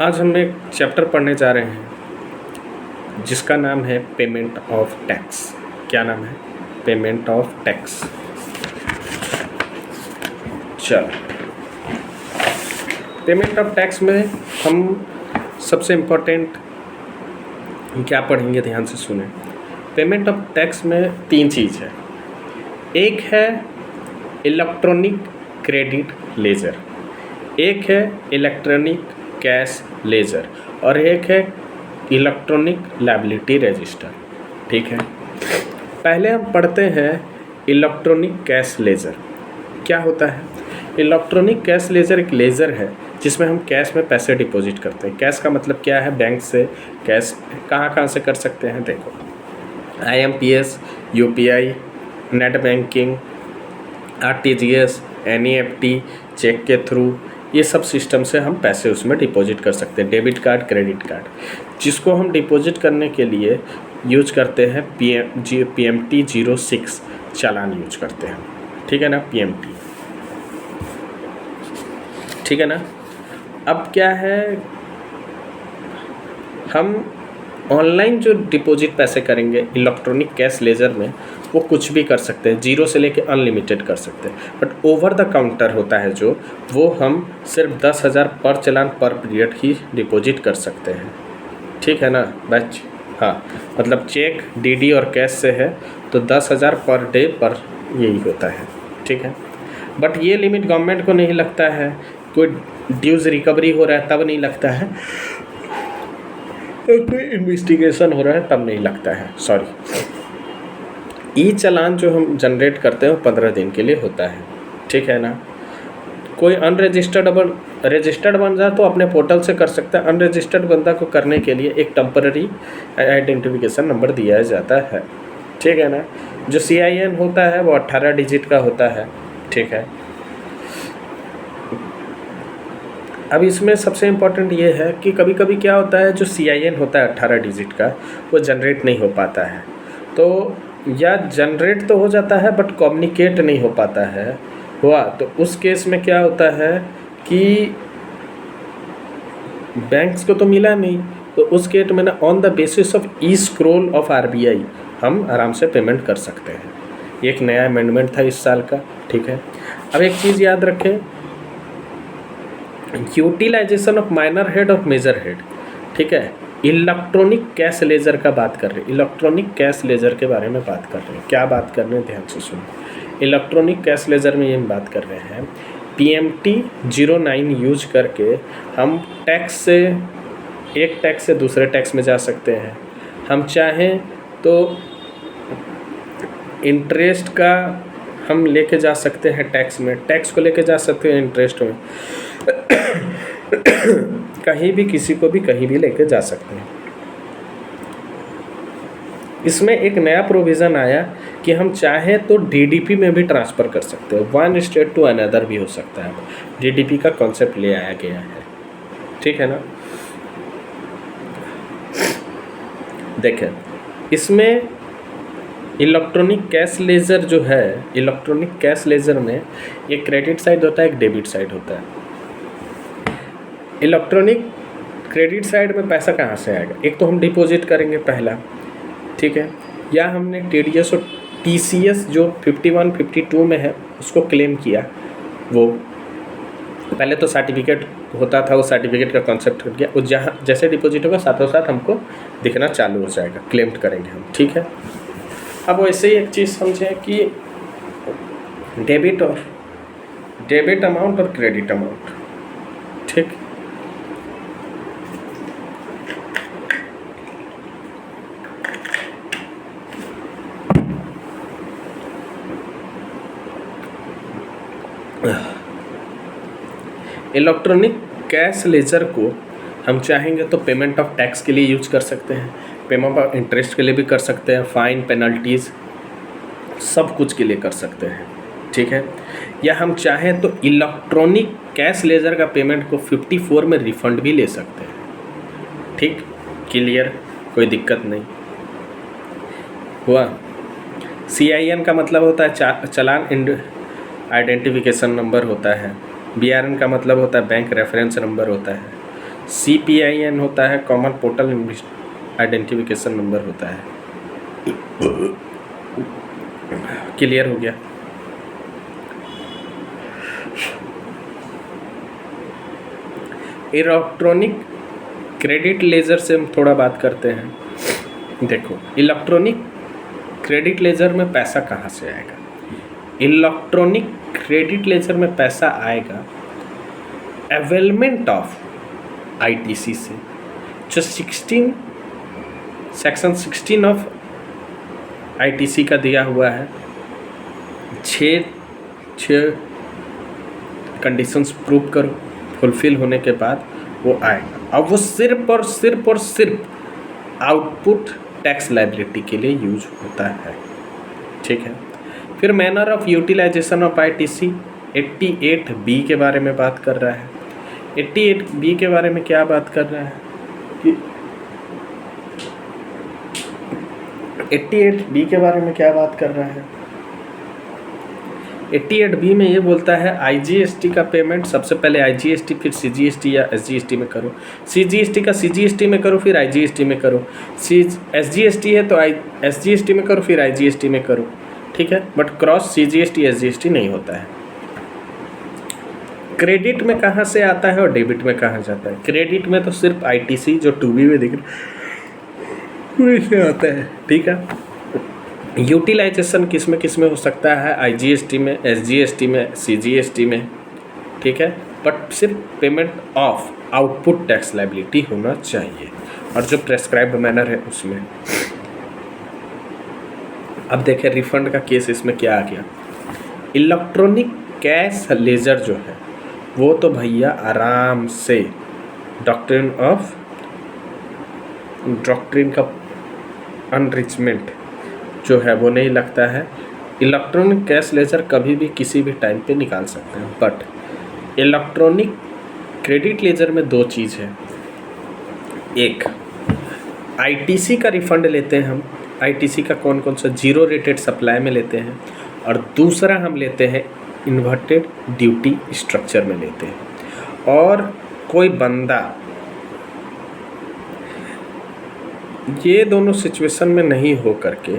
आज हम एक चैप्टर पढ़ने जा रहे हैं जिसका नाम है पेमेंट ऑफ टैक्स। क्या नाम है? Payment of tax. चलो, पेमेंट ऑफ टैक्स में हम सबसे इम्पोर्टेंट क्या पढ़ेंगे, ध्यान से सुने। पेमेंट ऑफ टैक्स में तीन चीज़ है। एक है इलेक्ट्रॉनिक क्रेडिट लेजर, एक है इलेक्ट्रॉनिक कैश लेजर और एक है इलेक्ट्रॉनिक लायबिलिटी रजिस्टर। ठीक है, पहले हम पढ़ते हैं इलेक्ट्रॉनिक कैश लेजर। क्या होता है? इलेक्ट्रॉनिक कैश लेजर एक लेजर है जिसमें हम कैश में पैसे डिपॉजिट करते हैं। कैश का मतलब क्या है? बैंक से कैश कहाँ से कर सकते हैं? देखो, IMPS, UPI, net banking, RTGS, NEFT, cheque के थ्रू, ये सब सिस्टम से हम पैसे उसमें डिपॉजिट कर सकते हैं। डेबिट कार्ड, क्रेडिट कार्ड, जिसको हम डिपॉजिट करने के लिए यूज करते हैं PMT 06 चालान यूज करते हैं। ठीक है ना, PMT। ठीक है ना। अब क्या है, हम ऑनलाइन जो डिपॉजिट पैसे करेंगे इलेक्ट्रॉनिक कैश लेजर में, वो कुछ भी कर सकते हैं, 0 से लेके अनलिमिटेड कर सकते हैं। बट ओवर द काउंटर होता है जो, वो हम सिर्फ 10,000 पर चालान पर पीरियड ही डिपॉजिट कर सकते हैं। ठीक है ना बच? हाँ, मतलब चेक, DD और कैश से है तो 10,000 पर डे पर यही होता है। ठीक है, बट ये लिमिट गवर्नमेंट को नहीं लगता है। कोई ड्यूज रिकवरी हो रहा है तब नहीं लगता है, कोई इन्वेस्टिगेशन हो रहा है तब नहीं लगता है। सॉरी, ई चालान जो हम जनरेट करते हैं वो 15 दिन के लिए होता है। ठीक है ना। कोई रजिस्टर्ड बन जाए तो अपने पोर्टल से कर सकता है। अनरजिस्टर्ड बंदा को करने के लिए एक टेम्पररी आइडेंटिफिकेशन नंबर दिया जाता है। ठीक है ना। जो CIN होता है वो 18 डिजिट का होता है। ठीक है। अब इसमें सबसे इम्पोर्टेंट ये है कि कभी कभी क्या होता है, जो CIN होता है 18 डिजिट का, वो जनरेट नहीं हो पाता है। तो या जनरेट तो हो जाता है बट कम्युनिकेट नहीं हो पाता है हुआ, तो उस केस में क्या होता है कि बैंक्स को तो मिला नहीं, तो उस केस में ना on the basis of E scroll of RBI हम आराम से पेमेंट कर सकते हैं। ये एक नया अमेंडमेंट था इस साल का। ठीक है। अब एक चीज़ याद रखें, यूटिलाइजेशन ऑफ माइनर हेड और मेजर हेड। ठीक है, इलेक्ट्रॉनिक कैश लेजर का बात कर रहे हैं, इलेक्ट्रॉनिक कैश लेजर के बारे में बात कर रहे हैं। क्या बात कर रहे हैं, ध्यान से सुनो। इलेक्ट्रॉनिक कैश लेजर में ये बात कर रहे हैं, PMT 09 यूज करके हम टैक्स से, एक टैक्स से दूसरे टैक्स में जा सकते हैं। हम चाहें तो इंटरेस्ट का हम लेके जा सकते हैं टैक्स में, टैक्स को लेके जा सकते हैं इंटरेस्ट में, कहीं भी किसी को भी कहीं भी लेके जा सकते हैं। इसमें एक नया प्रोविज़न आया कि हम चाहें तो DDP में भी ट्रांसफ़र कर सकते हैं, वन स्टेट टू अनदर भी हो सकता है। DDP का कॉन्सेप्ट ले आया गया है। ठीक है ना। देखें, इसमें इलेक्ट्रॉनिक कैश लेजर जो है, इलेक्ट्रॉनिक कैश लेजर में एक क्रेडिट साइड होता है, एक डेबिट साइड होता है। इलेक्ट्रॉनिक क्रेडिट साइड में पैसा कहाँ से आएगा? एक तो हम डिपॉजिट करेंगे पहला। ठीक है, या हमने TDS और TCS जो 51, 52 में है उसको क्लेम किया। वो पहले तो सर्टिफिकेट होता था, वो सर्टिफिकेट का कॉन्सेप्ट हो गया, वो जहाँ जैसे डिपॉजिट होगा साथों साथ हमको दिखना चालू हो जाएगा, क्लेम करेंगे हम। ठीक है। अब वैसे ही एक चीज़ समझें कि डेबिट अमाउंट और क्रेडिट अमाउंट। ठीक, इलेक्ट्रॉनिक कैश लेजर को हम चाहेंगे तो पेमेंट ऑफ टैक्स के लिए यूज कर सकते हैं, पेमेंट ऑफ इंटरेस्ट के लिए भी कर सकते हैं, फाइन, पेनल्टीज़, सब कुछ के लिए कर सकते हैं। ठीक है। या हम चाहें तो इलेक्ट्रॉनिक कैश लेजर का पेमेंट को 54 में रिफंड भी ले सकते हैं। ठीक, क्लियर, कोई दिक्कत नहीं हुआ। CIN का मतलब होता है चालान आइडेंटिफिकेशन नंबर होता है। BRN का मतलब होता है बैंक रेफरेंस नंबर होता है। CPIN होता है, कॉमन पोर्टल आइडेंटिफिकेशन नंबर होता है। क्लियर हो गया? इलेक्ट्रॉनिक क्रेडिट लेजर से हम थोड़ा बात करते हैं। देखो, इलेक्ट्रॉनिक क्रेडिट लेजर में पैसा कहाँ से आएगा? इलेक्ट्रॉनिक क्रेडिट लेजर में पैसा आएगा अवेलमेंट ऑफ ITC से, जो सेक्शन 16 ऑफ ITC का दिया हुआ है। 6 कंडीशंस प्रूव करो, फुलफिल होने के बाद वो आएगा। अब वो सिर्फ और सिर्फ आउटपुट टैक्स लायबिलिटी के लिए यूज होता है। ठीक है। फिर manner of utilisation of ITC 88B के बारे में बात कर रहा है। 88B के बारे में क्या बात कर रहा है कि 88B के बारे में क्या बात कर रहा है? 88B में ये बोलता है IGST का पेमेंट सबसे पहले IGST फिर CGST या SGST में करो, CGST का CGST में करो फिर IGST में करो, SGST है तो SGST में करो फिर IGST में करो। ठीक है, बट क्रॉस CGST SGST नहीं होता है। क्रेडिट में कहाँ से आता है और डेबिट में कहाँ जाता है? क्रेडिट में तो सिर्फ ITC जो 2B में दिख रहा है वैसे आता है। ठीक है। यूटिलाइजेशन किस में हो सकता है? IGST में, SGST में, CGST में। ठीक है, बट सिर्फ payment of output tax liability होना चाहिए और जो प्रेस्क्राइब्ड मैनर है उसमें। अब देखें रिफंड का केस इसमें क्या आ गया। इलेक्ट्रॉनिक कैश लेजर जो है वो तो भैया आराम से डॉक्ट्रिन का अनरिचमेंट जो है वो नहीं लगता है। इलेक्ट्रॉनिक कैश लेजर कभी भी किसी भी टाइम पे निकाल सकते हैं, बट इलेक्ट्रॉनिक क्रेडिट लेजर में 2 चीज़ है। एक ITC का रिफंड लेते हैं हम, ITC का कौन कौन सा 0 रेटेड सप्लाई में लेते हैं, और दूसरा हम लेते हैं इन्वर्टेड ड्यूटी स्ट्रक्चर में लेते हैं। और कोई बंदा ये दोनों सिचुएशन में नहीं हो करके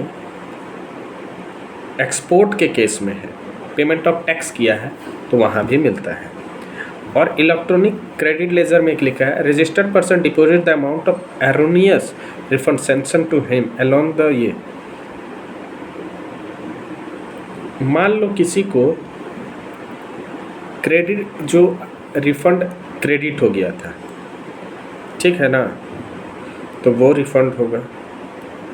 एक्सपोर्ट के केस में है, पेमेंट ऑफ टैक्स किया है तो वहाँ भी मिलता है। और इलेक्ट्रॉनिक क्रेडिट लेजर में एक लिखा है registered person deposit the amount of erroneous refund sanction to him along the ये। मान लो किसी को क्रेडिट जो रिफंड क्रेडिट हो गया था, ठीक है ना, तो वो रिफंड होगा।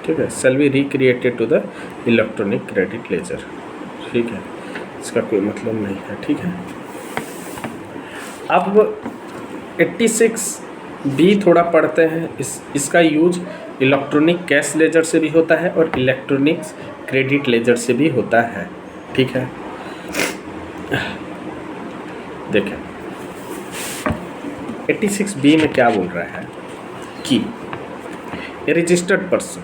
ठीक है, shall be recredited to the electronic credit ledger. ठीक है, इसका कोई मतलब नहीं है। ठीक है, अब 86B थोड़ा पढ़ते हैं। इसका यूज इलेक्ट्रॉनिक कैश लेजर से भी होता है और इलेक्ट्रॉनिक क्रेडिट लेजर से भी होता है। ठीक है, देखें 86B में क्या बोल रहा है कि a registered person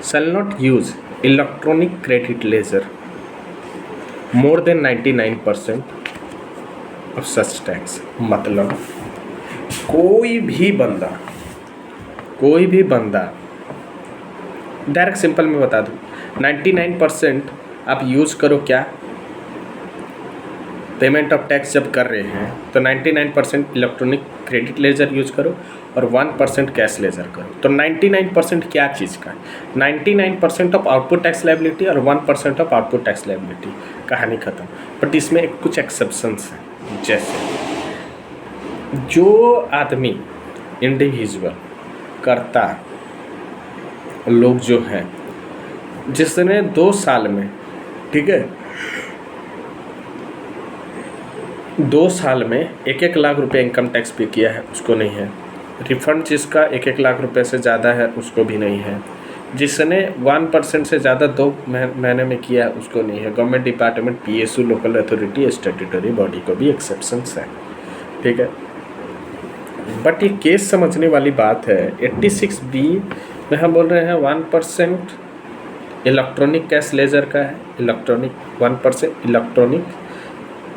shall not use electronic credit ledger more than 99% of such tax. मतलब कोई भी बंदा डायरेक्ट सिंपल में बता दूँ, 99% आप यूज़ करो क्या, पेमेंट ऑफ टैक्स जब कर रहे हैं तो 99% इलेक्ट्रॉनिक क्रेडिट लेजर यूज़ करो और 1% कैश लेजर करो। तो 99% क्या चीज़ का? 99% ऑफ आउटपुट टैक्स लायबिलिटी और 1% ऑफ आउटपुट टैक्स लायबिलिटी, कहानी ख़त्म। बट इसमें कुछ एक्सेप्शंस हैं, जैसे जो आदमी इंडिविजुअल करता लोग जो हैं जिसने 2 साल में, ठीक है, 2 साल में 1-1 लाख रुपए इनकम टैक्स पे किया है उसको नहीं है। रिफंड जिसका 1-1 लाख रुपए से ज़्यादा है उसको भी नहीं है। जिसने 1% से ज़्यादा 2 महीने में किया है उसको नहीं है। Government department, PSU, local authority, statutory body को भी एक्सेप्शंस है। ठीक है, बट ये केस समझने वाली बात है। 86B में हम बोल रहे हैं 1% इलेक्ट्रॉनिक कैश लेजर का है, 1% इलेक्ट्रॉनिक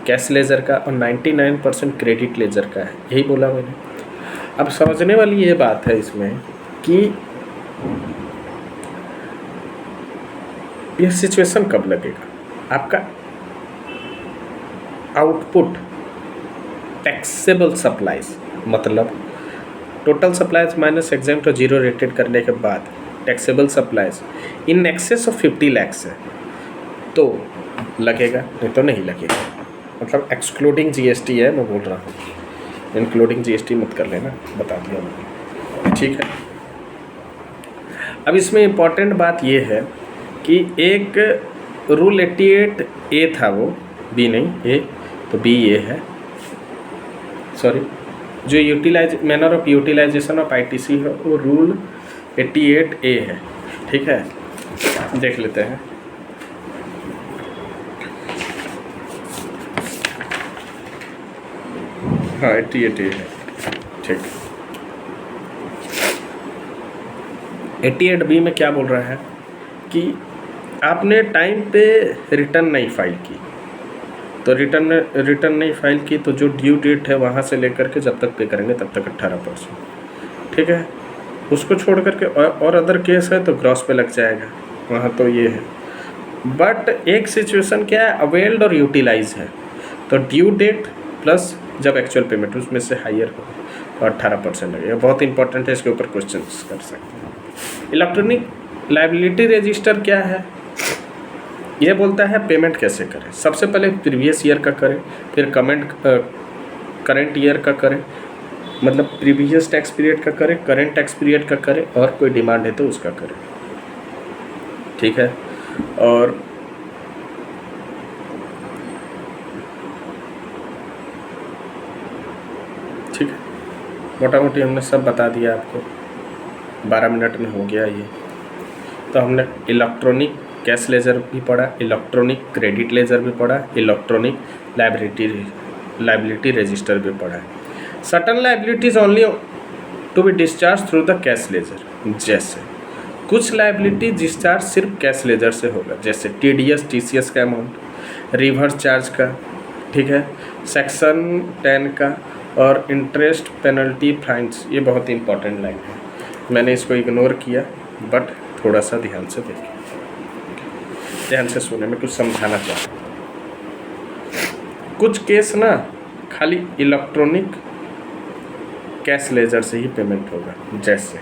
कैश लेजर का और 99% क्रेडिट लेजर का है। यही बोला मैंने। अब समझने वाली ये बात है इसमें कि यह सिचुएशन कब लगेगा। आपका आउटपुट टैक्सेबल सप्लाईज मतलब टोटल सप्लाईज माइनस एग्जाम्प्ट और जीरो रेटेड करने के बाद taxable supplies in excess of 50 lakhs है तो लगेगा, नहीं तो नहीं लगेगा। मतलब एक्सक्लूडिंग जीएसटी है, मैं बोल रहा हूँ, इंक्लूडिंग जीएसटी मत कर लेना, बता दिया मैंने, ठीक है। अब इसमें इम्पॉर्टेंट बात ये है कि एक रूल 88A था, वो बी नहीं ए, तो बी ये है, सॉरी, जो manner of utilisation of ITC है वो रूल 88A है, ठीक है। देख लेते हैं। हाँ 88A है, ठीक। 88B में क्या बोल रहा है कि आपने टाइम पे रिटर्न नहीं फाइल की, तो रिटर्न नहीं फाइल की तो जो ड्यू डेट है वहाँ से लेकर के जब तक पे करेंगे तब तक 18%, ठीक है। उसको छोड़ करके और अदर केस है तो ग्रॉस पे लग जाएगा, वहाँ तो ये है। बट एक सिचुएशन क्या है, अवेल्ड और यूटिलाइज है, तो ड्यू डेट प्लस जब एक्चुअल पेमेंट उसमें से हायर हो तो 18% लगेगा। बहुत इंपॉर्टेंट है, इसके ऊपर क्वेश्चन कर सकते हैं। इलेक्ट्रॉनिक लायबिलिटी रजिस्टर क्या है, ये बोलता है पेमेंट कैसे करें। सबसे पहले प्रीवियस ईयर का करें, फिर करंट ईयर का करें, मतलब प्रीवियस टैक्स पीरियड का करें, करंट टैक्स पीरियड का करें, और कोई डिमांड है तो उसका करें, ठीक है। और ठीक है, मोटा मोटी हमने सब बता दिया आपको, 12 मिनट में हो गया ये। तो हमने इलेक्ट्रॉनिक कैश लेजर भी पढ़ा, इलेक्ट्रॉनिक क्रेडिट लेजर भी पढ़ा, इलेक्ट्रॉनिक लायबिलिटी रजिस्टर भी पढ़ा है। Certain liabilities only to be discharge through the cash ledger, जैसे कुछ लायबिलिटी डिस्चार्ज सिर्फ कैश लेजर से होगा, जैसे TDS TCS का अमाउंट, रिवर्स चार्ज का, ठीक है, सेक्शन 10 का, और इंटरेस्ट पेनल्टी फाइन्स। ये बहुत इंपॉर्टेंट लाइन है, मैंने इसको इग्नोर किया, बट थोड़ा सा ध्यान से देखिए, ध्यान से सुने, मैं कुछ समझाना चाहता हूँ। कुछ केस ना खाली इलेक्ट्रॉनिक कैश लेजर से ही पेमेंट होगा। जैसे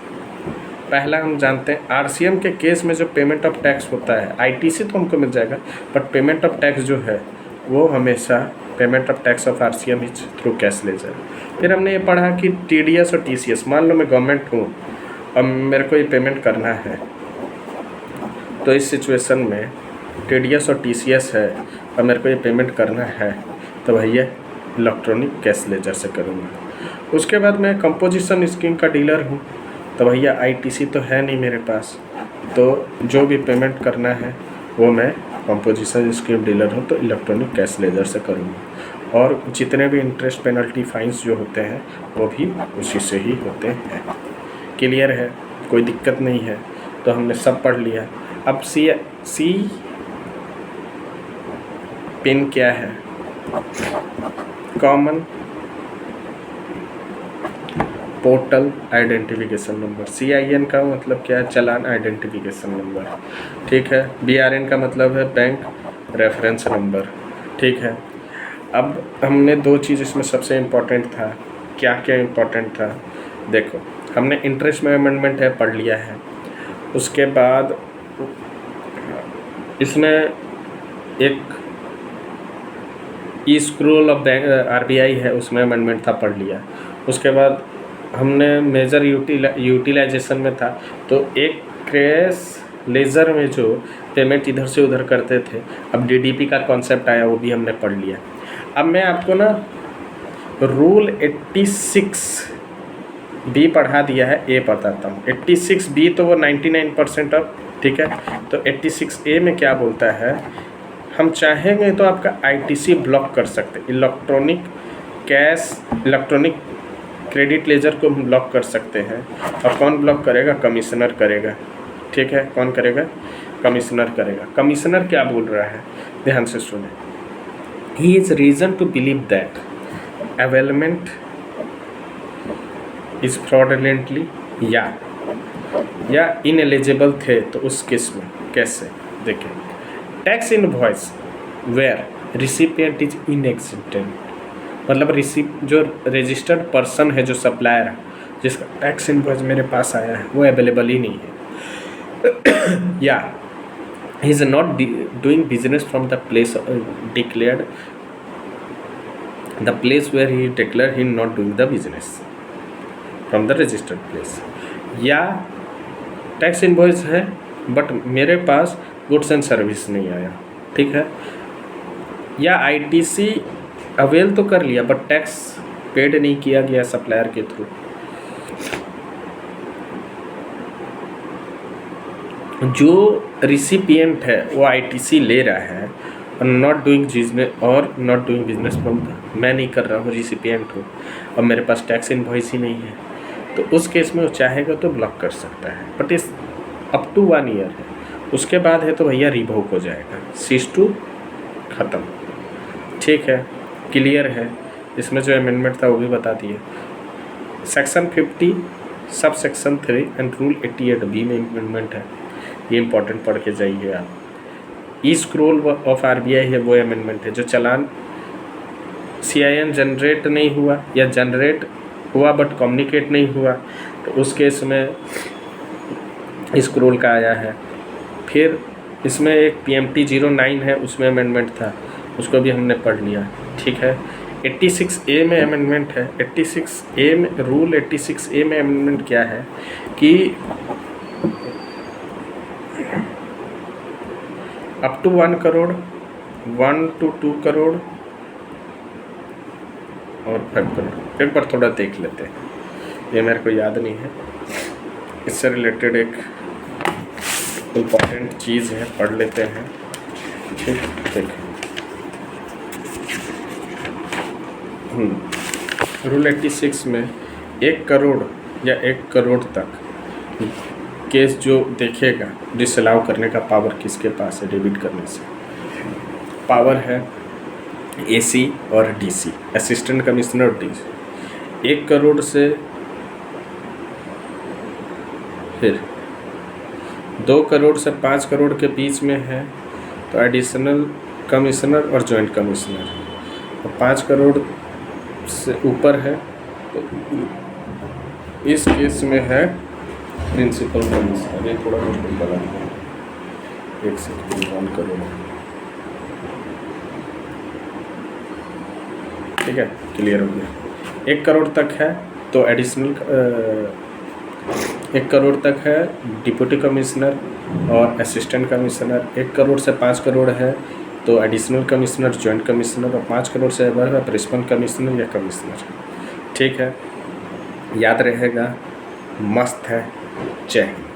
पहला हम जानते हैं RCM के केस में जो पेमेंट ऑफ टैक्स होता है, ITC तो हमको मिल जाएगा, बट पेमेंट ऑफ टैक्स जो है वो हमेशा payment of tax of RCM is through cash ledger. फिर हमने ये पढ़ा कि TDS और TCS, मान लो मैं गवर्नमेंट हूँ अब मेरे को ये पेमेंट करना है, तो इस सिचुएशन में TDS और TCS है और मेरे को ये पेमेंट करना है, तो भैया इलेक्ट्रॉनिक कैश लेजर से करूँगा। उसके बाद मैं कंपोजिशन स्कीम का डीलर हूँ, तो भैया ITC तो है नहीं मेरे पास, तो जो भी पेमेंट करना है वो मैं कंपोजिशन स्कीम डीलर हूँ तो इलेक्ट्रॉनिक कैश लेजर से करूँगा, और जितने भी इंटरेस्ट पेनल्टी फाइन्स जो होते हैं वो भी उसी से ही होते हैं। क्लियर है, कोई दिक्कत नहीं है। तो हमने सब पढ़ लिया। अब सी पिन क्या है, common portal identification number. CIN का मतलब क्या है, चालान आइडेंटिफिकेशन नंबर, ठीक है। BRN का मतलब है बैंक रेफरेंस नंबर, ठीक है। अब हमने दो चीज़ इसमें सबसे इम्पोर्टेंट था, क्या क्या इम्पोर्टेंट था, देखो हमने इंटरेस्ट में अमेंडमेंट है पढ़ लिया है। उसके बाद इसमें एक स्क्रोल ऑफ बैंक RBI है, उसमें अमेंडमेंट था, पढ़ लिया। उसके बाद हमने मेजर यूटिलाइजेशन में था, तो एक कैश लेजर में जो पेमेंट इधर से उधर करते थे, अब DDP का कॉन्सेप्ट आया, वो भी हमने पढ़ लिया। अब मैं आपको ना रूल 86B पढ़ा दिया है, ए बताता हूँ। 86B तो वो 99% ऑफ, ठीक है। तो 86A में क्या बोलता है, हम चाहेंगे तो आपका ITC ब्लॉक कर सकते, इलेक्ट्रॉनिक क्रेडिट लेजर को हम ब्लॉक कर सकते हैं। और कौन ब्लॉक करेगा, कमिश्नर करेगा, ठीक है। कौन करेगा, कमिश्नर करेगा। कमिश्नर क्या बोल रहा है, ध्यान से सुने। He is reason to believe that availment is fraudulently या इनएलिजिबल थे, तो उस केस में कैसे देखें। Tax invoice where recipient is inexistent, मतलब जो रजिस्टर्ड पर्सन है, जो सप्लायर है, जिसका टैक्स इनवॉइस मेरे पास आया है, वो अवेलेबल ही नहीं है। या he is not doing business from the place declared, the place where he declare he not doing the business from the registered place. या टैक्स इनवॉइस है बट मेरे पास गुड्स एंड सर्विस नहीं आया, ठीक है। या आईटीसी अवेल तो कर लिया बट टैक्स पेड नहीं किया गया सप्लायर के थ्रू। जो रिसिपिएंट है वो आईटीसी ले रहा है और not doing business from the, मैं नहीं कर रहा हूँ, रिसिपिएंट हूँ और मेरे पास टैक्स इनवॉइस ही नहीं है, तो उस केस में वो चाहेगा तो ब्लॉक कर सकता है, बट इस अप टू 1 ईयर है। उसके बाद है तो भैया रिवोक हो जाएगा, सीज टू ख़त्म, ठीक है, क्लियर है। इसमें जो अमेंडमेंट था वो भी बता दिए। Section 50 sub section 3 and rule 88B में अमेंडमेंट है, ये इंपॉर्टेंट पढ़ के जाइए आप। ई स्क्रोल ऑफ आरबीआई है वो अमेंडमेंट है, जो चालान CIN जनरेट नहीं हुआ या जनरेट हुआ बट कम्युनिकेट नहीं हुआ, तो उस केस में स्क्रोल का आया है। फिर इसमें एक PMT 09 है, उसमें अमेंडमेंट था, उसको भी हमने पढ़ लिया, ठीक है। 86A में अमेंडमेंट है। 86A में रूल 86A में अमेंडमेंट क्या है कि up to 1 crore, 1 to 2 crore और 5 करोड़, एक बार थोड़ा देख लेते हैं, ये मेरे को याद नहीं है, इससे रिलेटेड एक इम्पॉर्टेंट चीज़ है, पढ़ लेते हैं, ठीक। देखिए रूल 86 में 1 करोड़ या 1 करोड़ तक केस जो देखेगा, डिसअलाउ करने का पावर किसके पास है, डेबिट करने से पावर है AC और DC, असिस्टेंट कमिश्नर और DC। 1 करोड़ से फिर 2 करोड़ से 5 करोड़ के बीच में है तो एडिशनल कमिश्नर और जॉइंट कमिश्नर, और 5 करोड़ से ऊपर है तो इस केस में है प्रिंसिपल कमिश्नर। ये थोड़ा मुश्किल बना है, 1 सेकंड, 1 करोड़, ठीक है, क्लियर हो गया। 1 करोड़ तक है तो एडिशनल 1 करोड़ तक है डिप्टी कमिश्नर और असिस्टेंट कमिश्नर। 1 करोड़ से 5 करोड़ है तो एडिशनल कमिश्नर, जॉइंट कमिश्नर, और 5 करोड़ से अबर है प्रिंसिपल कमिश्नर या कमिश्नर, ठीक है, याद रहेगा, मस्त है। जय हिंद।